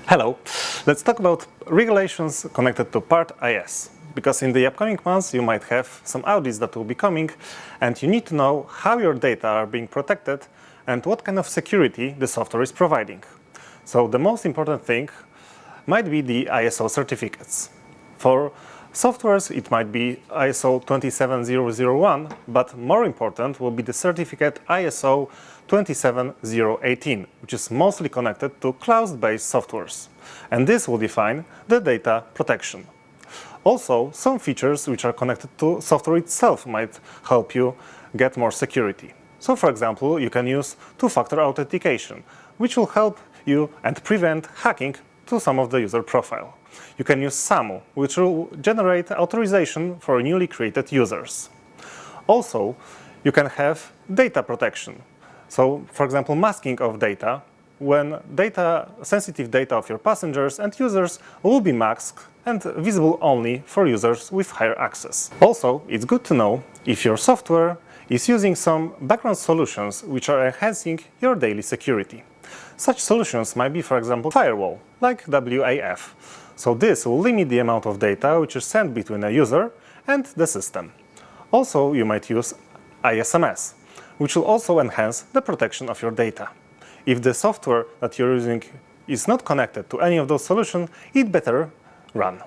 Hello, let's talk about regulations connected to Part IS. Because in the upcoming months you might have some audits that will be coming and you need to know how your data are being protected and what kind of security the software is providing. So the most important thing might be the ISO certificates. For softwares it might be ISO 27001, but more important will be the certificate ISO 27018, which is mostly connected to cloud-based softwares. And this will define the data protection. Also, some features which are connected to software itself might help you get more security. So, for example, you can use two-factor authentication, which will help you and prevent hacking to some of the user profile. You can use SAML, which will generate authorization for newly created users. Also, you can have data protection. So, for example, masking of data, when sensitive data of your passengers and users will be masked and visible only for users with higher access. Also, it's good to know if your software is using some background solutions which are enhancing your daily security. Such solutions might be, for example, firewall, like WAF. So this will limit the amount of data which is sent between a user and the system. Also, you might use ISMS, which will also enhance the protection of your data. If the software that you're using is not connected to any of those solutions, it better run.